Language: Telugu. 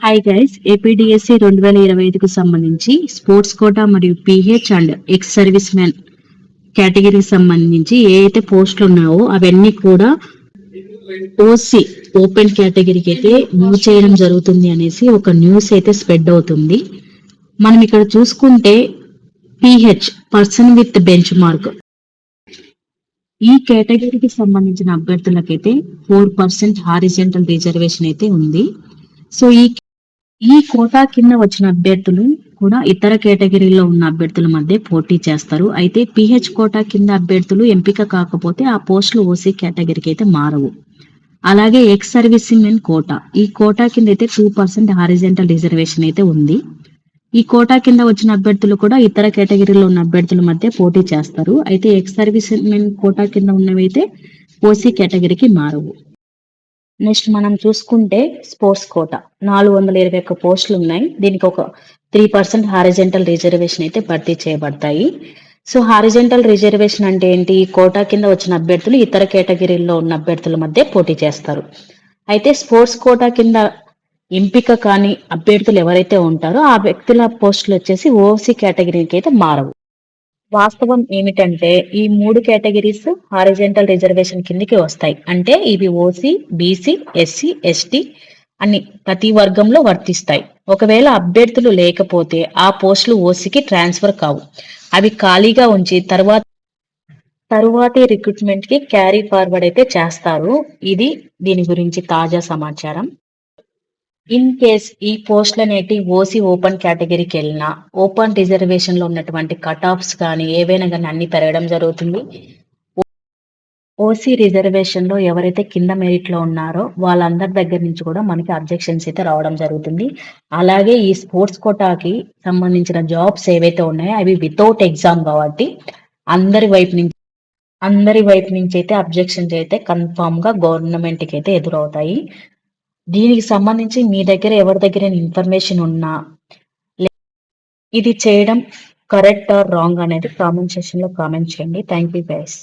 హాయ్ గైస్, ఏపీడిఎస్సి 2025కు సంబంధించి స్పోర్ట్స్ కోటా మరియు pH and ex service man కేటగిరీకి సంబంధించి ఏ అయితే పోస్టులు ఉన్నాయో అవన్నీ కూడా ఓసీ ఓపెన్ కేటగిరీకి అయితే మూవ్ చేయడం జరుగుతుంది అనేసి ఒక న్యూస్ అయితే స్ప్రెడ్ అవుతుంది. మనం ఇక్కడ చూసుకుంటే pH person with bench mark ఈ కేటగిరీకి సంబంధించిన అభ్యర్థులకైతే 4% హారిజెంటల్ రిజర్వేషన్ అయితే ఉంది. సో ఈ కోటా కింద వచ్చిన అభ్యర్థులు కూడా ఇతర కేటగిరీలో ఉన్న అభ్యర్థుల మధ్య పోటీ చేస్తారు. అయితే పిహెచ్ కోటా కింద అభ్యర్థులు ఎంపిక కాకపోతే ఆ పోస్టులు ఓసీ కేటగిరీకి అయితే మారవు. అలాగే ఎక్స్ సర్వీసింగ్ మెన్ కోటా, ఈ కోటా కింద అయితే 2% హారిజెంటల్ రిజర్వేషన్ అయితే ఉంది. ఈ కోటా కింద వచ్చిన అభ్యర్థులు కూడా ఇతర కేటగిరీలో ఉన్న అభ్యర్థుల మధ్య పోటీ చేస్తారు. అయితే ఎక్స్ సర్వీసింగ్ మెన్ కోటా కింద ఉన్నవైతే ఓసీ కేటగిరీకి మారవు. నెక్స్ట్ మనం చూసుకుంటే స్పోర్ట్స్ కోటా 421 పోస్టులు ఉన్నాయి. దీనికి ఒక 3% హారిజెంటల్ రిజర్వేషన్ అయితే భర్తీ చేయబడతాయి. సో హారిజెంటల్ రిజర్వేషన్ అంటే ఏంటి? ఈ కోటా కింద వచ్చిన అభ్యర్థులు ఇతర కేటగిరీల్లో ఉన్న అభ్యర్థుల మధ్య పోటీ చేస్తారు. అయితే స్పోర్ట్స్ కోటా కింద ఎంపిక కాని అభ్యర్థులు ఎవరైతే ఉంటారో ఆ వ్యక్తుల పోస్టులు వచ్చేసి ఓసీ కేటగిరీకి అయితే మారవు. వాస్తవం ఏమిటంటే ఈ 3 కేటగిరీస్ హారిజెంటల్ రిజర్వేషన్ కిందికి వస్తాయి. అంటే ఇవి ఓసీ, బీసీ, ఎస్సీ, ఎస్టీ అని ప్రతి వర్గంలో వర్తిస్తాయి. ఒకవేళ అభ్యర్థులు లేకపోతే ఆ పోస్టులు ఓసీకి ట్రాన్స్ఫర్ కావు. అవి ఖాళీగా ఉంచి తరువాతి రిక్రూట్మెంట్ కి క్యారీ ఫార్వర్డ్ అయితే చేస్తారు. ఇది దీని గురించి తాజా సమాచారం. ఇన్ కేస్ ఈ పోస్టులు అనేటి ఓసీ ఓపెన్ కేటగిరీకి వెళ్ళినా ఓపెన్ రిజర్వేషన్ లో ఉన్నటువంటి కట్ ఆఫ్స్ కానీ ఏవైనా కానీ అన్ని పెరగడం జరుగుతుంది. ఓసీ రిజర్వేషన్ లో ఎవరైతే కింద మెరిట్ లో ఉన్నారో వాళ్ళందరి దగ్గర నుంచి కూడా మనకి అబ్జెక్షన్స్ అయితే రావడం జరుగుతుంది. అలాగే ఈ స్పోర్ట్స్ కోటాకి సంబంధించిన జాబ్స్ ఏవైతే ఉన్నాయో అవి వితౌట్ ఎగ్జామ్ కాబట్టి అందరి వైపు నుంచి అయితే అబ్జెక్షన్స్ అయితే కన్ఫామ్ గా గవర్నమెంట్ కి అయితే ఎదురవుతాయి. దీనికి సంబంధించి మీ దగ్గర ఎవరి దగ్గర ఇన్ఫర్మేషన్ ఉన్నా ఇది చేయడం కరెక్ట్ ఆర్ రాంగ్ అనేది కామెంట్ సెక్షన్ లో కామెంట్ చేయండి. Thank you guys.